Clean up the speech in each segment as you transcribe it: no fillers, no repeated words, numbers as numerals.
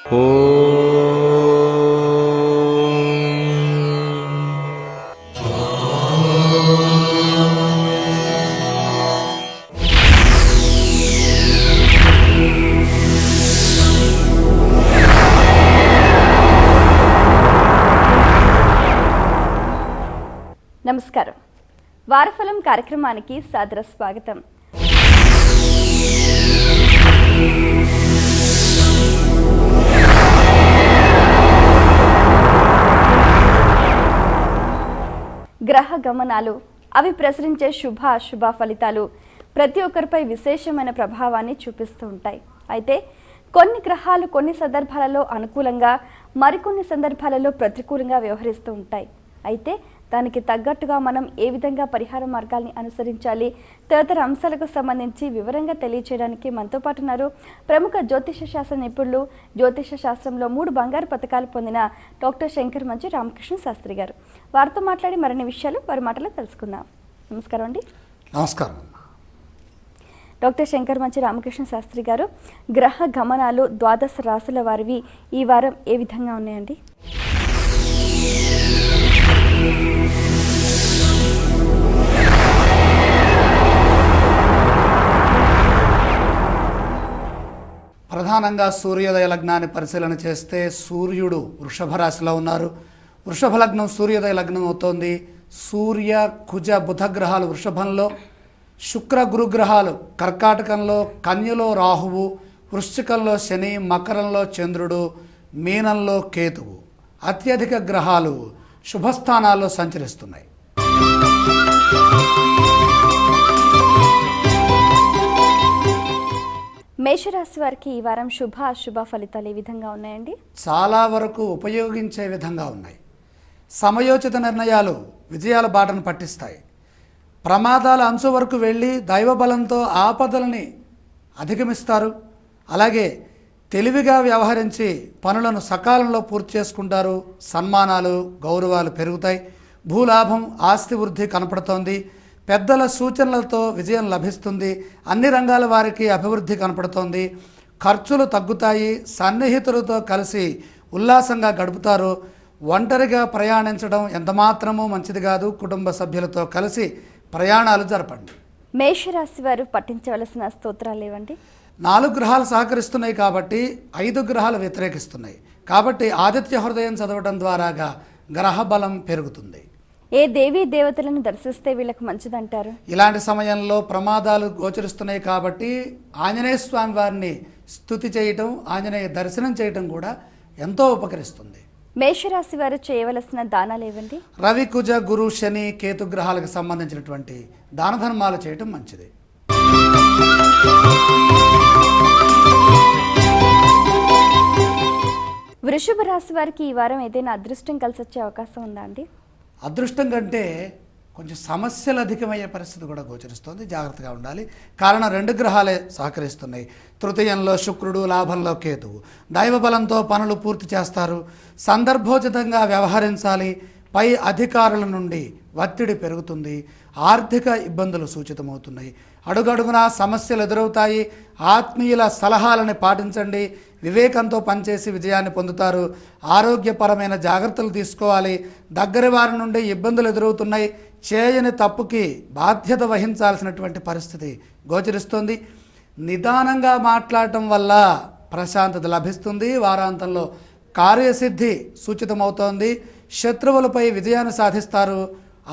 నమస్కారం. వారఫలం కార్యక్రమానికి సాదర స్వాగతం. గ్రహ గమనాలు, అవి ప్రసరించే శుభ అశుభ ఫలితాలు ప్రతి ఒక్కరిపై విశేషమైన ప్రభావాన్ని చూపిస్తూ ఉంటాయి. అయితే కొన్ని గ్రహాలు కొన్ని సందర్భాలలో అనుకూలంగా, మరికొన్ని సందర్భాలలో ప్రతికూలంగా వ్యవహరిస్తూ ఉంటాయి. అయితే దానికి తగ్గట్టుగా మనం ఏ విధంగా పరిహార మార్గాల్ని అనుసరించాలి, తదితర అంశాలకు సంబంధించి వివరంగా తెలియచేయడానికి మనతో పాటు ఉన్నారు ప్రముఖ జ్యోతిష శాస్త్ర నిపుణులు, జ్యోతిష శాస్త్రంలో 3 బంగారు పతకాలు పొందిన డాక్టర్ శంకర్ మంచి రామకృష్ణ శాస్త్రి గారు. వారితో మాట్లాడి మరిన్ని విషయాలు వారి మాటలో తెలుసుకుందాం. నమస్కారం అండి. నమస్కారం. డాక్టర్ శంకర్ మంచి రామకృష్ణ శాస్త్రి గారు, గ్రహ గమనాలు 12 రాశుల వారివి ఈ వారం ఏ విధంగా ఉన్నాయండి? ప్రధానంగా సూర్యోదయ లగ్నాన్ని పరిశీలన చేస్తే సూర్యుడు వృషభ రాశిలో ఉన్నారు. వృషభ లగ్నం సూర్యోదయ లగ్నం అవుతోంది. సూర్య, కుజ, బుధ గ్రహాలు వృషభంలో, శుక్ర, గురు గ్రహాలు కర్కాటకంలో, కన్యలో రాహువు, వృశ్చికంలో శని, మకరంలో చంద్రుడు, మీనంలో కేతువు. అత్యధిక గ్రహాలు శుభస్థానాల్లో సంచరిస్తున్నాయి. మేషరాశి వారికి ఈ వారం శుభ అశుభ ఫలితాలు ఏ విధంగా ఉన్నాయండి? చాలా వరకు ఉపయోగించే విధంగా ఉన్నాయి. సమయోచిత నిర్ణయాలు విజయాల బాటను పట్టిస్తాయి. ప్రమాదాల అంచు వరకు వెళ్ళి దైవబలంతో ఆపదలని అధిగమిస్తారు. అలాగే తెలివిగా వ్యవహరించి పనులను సకాలంలో పూర్తి చేసుకుంటారు. సన్మానాలు, గౌరవాలు పెరుగుతాయి. భూలాభం, ఆస్తి వృద్ధి కనపడుతోంది. పెద్దల సూచనలతో విజయం లభిస్తుంది. అన్ని రంగాల వారికి అభివృద్ధి కనపడుతోంది. ఖర్చులు తగ్గుతాయి. సన్నిహితులతో కలిసి ఉల్లాసంగా గడుపుతారు. ఒంటరిగా ప్రయాణించడం ఎంతమాత్రమూ మంచిది కాదు. కుటుంబ సభ్యులతో కలిసి ప్రయాణాలు జరపండి. మేషరాశి వారు పఠించవలసిన స్తోత్రాలు ఏవండి? 4 గ్రహాలు సహకరిస్తున్నాయి కాబట్టి 5 గ్రహాలు వ్యతిరేకిస్తున్నాయి. కాబట్టి ఆదిత్య హృదయం చదవడం ద్వారాగా గ్రహ బలం పెరుగుతుంది. ఏ దేవీ దేవతలను దర్శిస్తే వీళ్ళకి మంచిదంటారు? ఇలాంటి సమయంలో ప్రమాదాలు గోచరిస్తున్నాయి కాబట్టి ఆంజనేయ స్వామి వారిని స్తుతి చేయటం, ఆంజనేయ దర్శనం చేయటం కూడా ఎంతో ఉపకరిస్తుంది. మేషరాశి వారు చేయవలసిన దానాలు ఏవండి? రవి, కుజ, గురు, శని, కేతు గ్రహాలకు సంబంధించినటువంటి దాన ధర్మాలు చేయటం మంచిది. వృషభ రాశి వారికి ఈ వారం ఏదైనా అదృష్టం కలిసి వచ్చే అవకాశం ఉందా అండి? అదృష్టం కంటే కొంచెం సమస్యలు అధికమయ్యే పరిస్థితి కూడా గోచరిస్తుంది. జాగ్రత్తగా ఉండాలి. కారణం 2 గ్రహాలే సహకరిస్తున్నాయి. తృతీయంలో శుక్రుడు, లాభంలో కేతువు. దైవబలంతో పనులు పూర్తి చేస్తారు. సందర్భోచితంగా వ్యవహరించాలి. పై అధికారుల నుండి ఒత్తిడి పెరుగుతుంది. ఆర్థిక ఇబ్బందులు సూచితమవుతున్నాయి. అడుగడుగునా సమస్యలు ఎదురవుతాయి. ఆత్మీయుల సలహాలను పాటించండి. వివేకంతో పనిచేసి విజయాన్ని పొందుతారు. ఆరోగ్యపరమైన జాగ్రత్తలు తీసుకోవాలి. దగ్గరి వారి నుండి ఇబ్బందులు ఎదురవుతున్నాయి. చేయని తప్పుకి బాధ్యత వహించాల్సినటువంటి పరిస్థితి గోచరిస్తుంది. నిదానంగా మాట్లాడటం వల్ల ప్రశాంతత లభిస్తుంది. వారాంతంలో కార్యసిద్ధి సూచితమవుతోంది. శత్రువులపై విజయాన్ని సాధిస్తారు.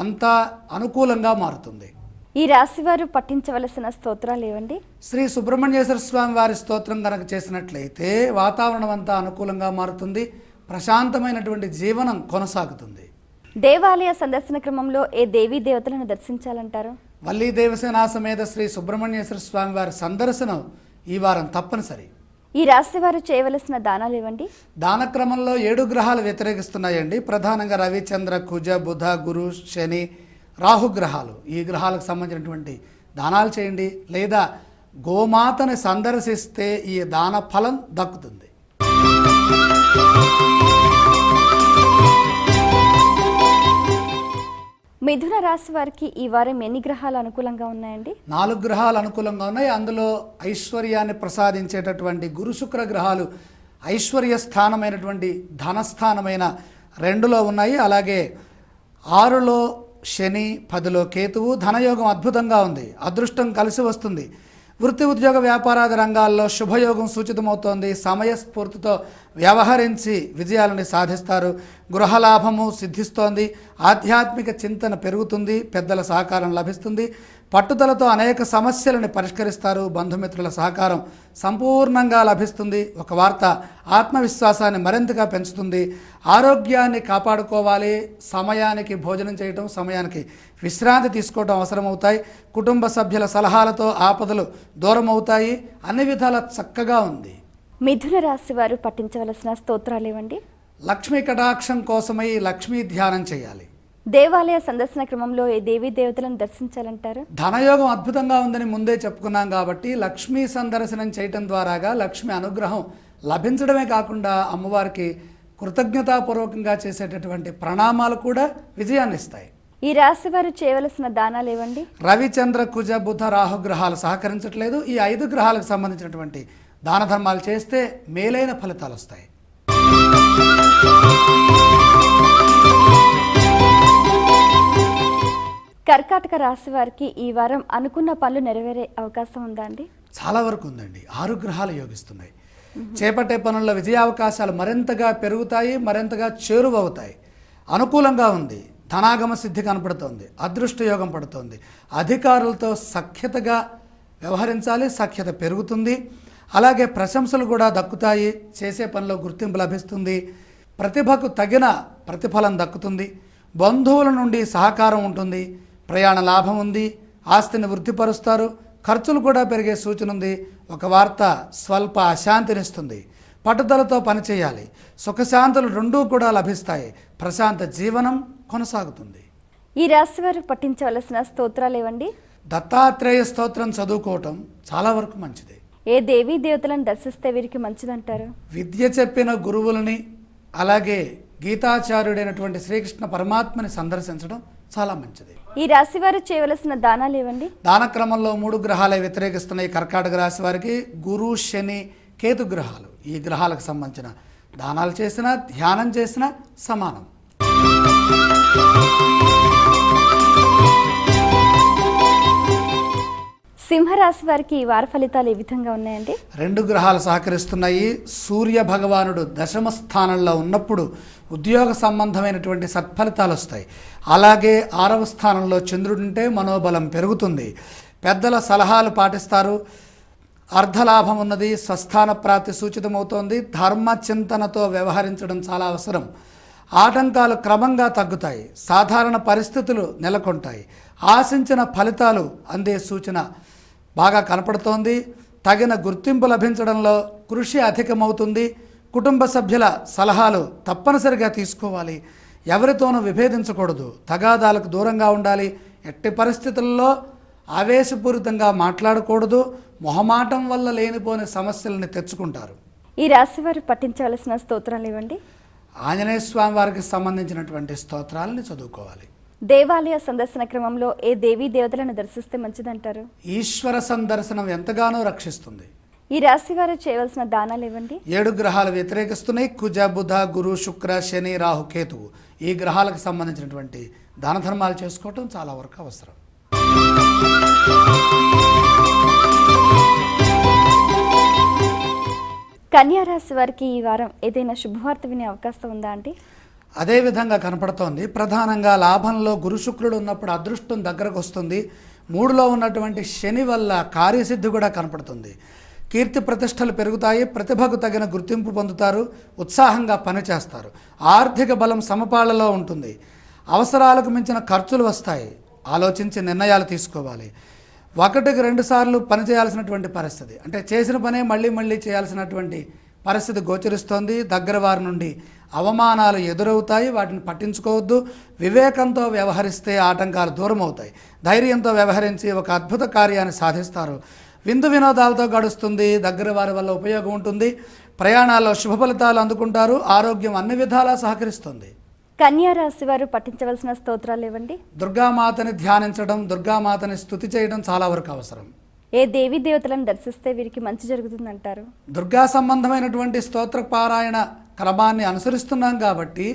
అంతా అనుకూలంగా మారుతుంది. ఈ రాశి వారు పఠించవలసిన స్తోత్రాలు ఏవండి? శ్రీ సుబ్రహ్మణ్యేశ్వర స్వామి వారి స్తోత్రం కనుక చేసినట్లయితే వాతావరణం అంతా అనుకూలంగా మారుతుంది. ప్రశాంతమైనటువంటి జీవనం కొనసాగుతుంది. దేవాలయ సందర్శన క్రమంలో ఏ దేవీ దేవతలను దర్శించాలంటారు? వల్లీ దేవసేన సమేత శ్రీ సుబ్రహ్మణ్యేశ్వర స్వామి వారి సందర్శనం ఈ వారం తప్పనిసరి. ఈ రాశి వారు చేయవలసిన దానాలు ఏవండి? దాన క్రమంలో 7 గ్రహాలు వ్యతిరేకిస్తున్నాయండి. ప్రధానంగా రవి, చంద్ర, కుజ, బుధ, గురు, శని, రాహుగ్రహాలు. ఈ గ్రహాలకు సంబంధించినటువంటి దానాలు చేయండి. లేదా గోమాతని సందర్శిస్తే ఈ దాన ఫలం దక్కుతుంది. మిథున రాశి వారికి ఈ వారం ఎన్ని గ్రహాలు అనుకూలంగా ఉన్నాయండి? 4 గ్రహాలు అనుకూలంగా ఉన్నాయి. అందులో ఐశ్వర్యాన్ని ప్రసాదించేటటువంటి గురు శుక్ర గ్రహాలు ఐశ్వర్య స్థానమైనటువంటి ధనస్థానమైన 2లో ఉన్నాయి. అలాగే 6లో శని, 10లో కేతువు. ధనయోగం అద్భుతంగా ఉంది, అదృష్టం కలిసి వస్తుంది. వృత్తి, ఉద్యోగ, వ్యాపారాది రంగాల్లో శుభయోగం సూచితమవుతోంది. సమయస్ఫూర్తితో వ్యవహరించి విజయాలను సాధిస్తారు. గృహలాభము సిద్ధిస్తోంది. ఆధ్యాత్మిక చింతన పెరుగుతుంది. పెద్దల సహకారం లభిస్తుంది. పట్టుదలతో అనేక సమస్యలను పరిష్కరిస్తారు. బంధుమిత్రుల సహకారం సంపూర్ణంగా లభిస్తుంది. ఒక వార్త ఆత్మవిశ్వాసాన్ని మరింతగా పెంచుతుంది. ఆరోగ్యాన్ని కాపాడుకోవాలి. సమయానికి భోజనం చేయటం, సమయానికి విశ్రాంతి తీసుకోవడం అవసరమవుతాయి. కుటుంబ సభ్యుల సలహాలతో ఆపదలు దూరం అవుతాయి. అన్ని విధాల చక్కగా ఉంది. మిథున రాశి వారు పఠించవలసిన స్తోత్రాలు ఏవండి? లక్ష్మీ కటాక్షం కోసమై లక్ష్మీ ధ్యానం చేయాలి. దేవాలయ సందర్శన క్రమంలో ఏ దేవీ దేవతలను దర్శించాలంటారు? ధనయోగం అద్భుతంగా ఉందని ముందే చెప్పుకున్నాం కాబట్టి లక్ష్మీ సందర్శనం చేయటం ద్వారాగా లక్ష్మి అనుగ్రహం లభించడమే కాకుండా అమ్మవారికి కృతజ్ఞతాపూర్వకంగా చేసేటటువంటి ప్రణామాలు కూడా విజయాన్ని ఇస్తాయి. ఈ రాశి వారు చేయవలసిన దానాలు ఏవండి? రవిచంద్ర కుజ బుధ రాహు గ్రహాలు సహకరించట్లేదు. ఈ 5 గ్రహాలకు సంబంధించినటువంటి దాన ధర్మాలు చేస్తే మేలైన ఫలితాలు వస్తాయి. కర్కాటక రాశి వారికి ఈ వారం అనుకున్న పనులు నెరవేరే అవకాశం ఉందా అండి? చాలా వరకు ఉందండి. 6 గ్రహాలు యోగిస్తున్నాయి. చేపట్టే పనుల్లో విజయావకాశాలు మరింతగా పెరుగుతాయి, మరింతగా చేరువవుతాయి. అనుకూలంగా ఉంది. ధనాగమ సిద్ధి కనపడుతోంది. అదృష్ట యోగం పడుతోంది. అధికారులతో సఖ్యతగా వ్యవహరించాలి. సఖ్యత పెరుగుతుంది. అలాగే ప్రశంసలు కూడా దక్కుతాయి. చేసే పనిలో గుర్తింపు లభిస్తుంది. ప్రతిభకు తగిన ప్రతిఫలం దక్కుతుంది. బంధువుల నుండి సహకారం ఉంటుంది. ప్రయాణ లాభం ఉంది. ఆస్తిని వృద్ధిపరుస్తారు. ఖర్చులు కూడా పెరిగే సూచన ఉంది. ఒక వార్త స్వల్ప అశాంతినిస్తుంది. పట్టుదలతో పనిచేయాలి. సుఖశాంతులు రెండూ కూడా లభిస్తాయి. ప్రశాంత జీవనం కొనసాగుతుంది. ఈ రాశి వారు పఠించవలసిన స్తోత్రాలు ఏవండి? దత్తాత్రేయ స్తోత్రం చదువుకోవటం చాలా వరకు మంచిది. ఏ దేవీ దేవతలను దర్శిస్తే వీరికి మంచిదంటారు? విద్య చెప్పిన గురువులని, అలాగే గీతాచార్యుడైనటువంటి శ్రీకృష్ణ పరమాత్మని సందర్శించడం చాలా మంచిది. ఈ రాశి వారు చేయవలసిన దానాలు ఏవండి? దాన క్రమంలో 3 గ్రహాలే వ్యతిరేకిస్తున్నాయి. కర్కాటక రాశి వారికి గురు, శని, కేతు గ్రహాలు. ఈ గ్రహాలకు సంబంధించిన దానాలు చేసినా, ధ్యానం చేసినా సమానం. సింహరాశి వారికి ఈ వార ఫలితాలు ఏ విధంగా ఉన్నాయండి? 2 గ్రహాలు సహకరిస్తున్నాయి. సూర్య భగవానుడు దశమ స్థానంలో ఉన్నప్పుడు ఉద్యోగ సంబంధమైనటువంటి సత్ఫలితాలు వస్తాయి. అలాగే 6వ స్థానంలో చంద్రుడుంటే మనోబలం పెరుగుతుంది. పెద్దల సలహాలు పాటిస్తారు. అర్ధలాభం ఉన్నది. స్వస్థాన ప్రాప్తి సూచితమవుతోంది. ధర్మ చింతనతో వ్యవహరించడం చాలా అవసరం. ఆటంకాలు క్రమంగా తగ్గుతాయి. సాధారణ పరిస్థితులు నెలకొంటాయి. ఆశించిన ఫలితాలు అందే సూచన బాగా కనపడుతోంది. తగిన గుర్తింపు లభించడంలో కృషి అధికమవుతుంది. కుటుంబ సభ్యుల సలహాలు తప్పనిసరిగా తీసుకోవాలి. ఎవరితోనూ విభేదించకూడదు. తగాదాలకు దూరంగా ఉండాలి. ఎట్టి పరిస్థితుల్లో ఆవేశపూరితంగా మాట్లాడకూడదు. మొహమాటం వల్ల లేనిపోని సమస్యలను తెచ్చుకుంటారు. ఈ రాశి వారు పఠించవలసిన స్తోత్రాలు ఇవ్వండి. ఆంజనేయ స్వామి వారికి సంబంధించినటువంటి స్తోత్రాలని చదువుకోవాలి. దేవాలయ సందర్శన క్రమంలో ఏ దేవీ దేవతలను దర్శిస్తే మంచిదంటారు? ఈశ్వర సందర్శనం ఎంతగానో రక్షిస్తుంది. ఈ రాశి వారు చేయవలసిన దానాలు ఇవ్వండి. 7 గ్రహాలు వ్యతిరేకిస్తున్నాయి. కుజ, బుధ, గురు, శుక్ర, శని, రాహు, కేతువు. ఈ గ్రహాలకు సంబంధించినటువంటి దాన ధర్మాలు చేసుకోవటం చాలా వరకు అవసరం. కన్యా రాశి వారికి ఈ వారం ఏదైనా శుభవార్త వినే అవకాశం ఉందా అండి? అదే విధంగా కనపడుతోంది. ప్రధానంగా లాభంలో గురు శుక్రుడు ఉన్నప్పుడు అదృష్టం దగ్గరకు వస్తుంది. 3లో ఉన్నటువంటి శని వల్ల కార్యసిద్ధి కూడా కనపడుతుంది. కీర్తి ప్రతిష్టలు పెరుగుతాయి. ప్రతిభకు తగిన గుర్తింపు పొందుతారు. ఉత్సాహంగా పనిచేస్తారు. ఆర్థిక బలం సమపాళ్లలో ఉంటుంది. అవసరాలకు మించిన ఖర్చులు వస్తాయి. ఆలోచించి నిర్ణయాలు తీసుకోవాలి. 1కి 2 సార్లు పనిచేయాల్సినటువంటి పరిస్థితి, అంటే చేసిన పనే మళ్ళీ మళ్ళీ చేయాల్సినటువంటి పరిస్థితి గోచరిస్తోంది. దగ్గర వారి నుండి అవమానాలు ఎదురవుతాయి. వాటిని పట్టించుకోవద్దు. వివేకంతో వ్యవహరిస్తే ఆటంకాలు దూరం అవుతాయి. ధైర్యంతో వ్యవహరించి ఒక అద్భుత కార్యాన్ని సాధిస్తారు. విందు వినోదాలతో గడుస్తుంది. దగ్గర వారి వల్ల ఉపయోగం ఉంటుంది. ప్రయాణాల్లో శుభ ఫలితాలు అందుకుంటారు. ఆరోగ్యం అన్ని విధాలా సహకరిస్తుంది. కన్యా రాశి వారు పఠించవలసిన స్తోత్రాలు ఇవ్వండి. దుర్గామాతని ధ్యానించడం, దుర్గామాతని స్తుతి చేయడం చాలా వరకు అవసరం. ఏ దేవీ దేవతలను దర్శిస్తే వీరికి మంచి జరుగుతుందంటారు? దుర్గా సంబంధమైనటువంటి స్తోత్ర పారాయణ క్రమాన్ని అనుసరిస్తున్నాం కాబట్టి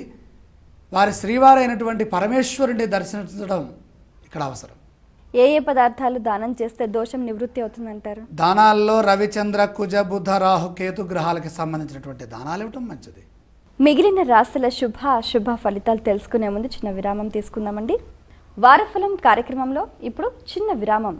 వారి శ్రీవారైనటువంటి పరమేశ్వరుని దర్శించడం ఇక్కడ అవసరం. ఏ ఏ పదార్థాలు దానం చేస్తే దోషం నివృత్తి అవుతుందంటారు? దానాల్లో రవిచంద్ర కుజ బుధ రాహు కేతు గ్రహాలకి సంబంధించినటువంటి దానాలు ఇవ్వటం మంచిది. మిగిలిన రాశుల శుభ అశుభ ఫలితాలు తెలుసుకునే ముందు చిన్న విరామం తీసుకుందామండి. వారఫలం కార్యక్రమంలో ఇప్పుడు చిన్న విరామం.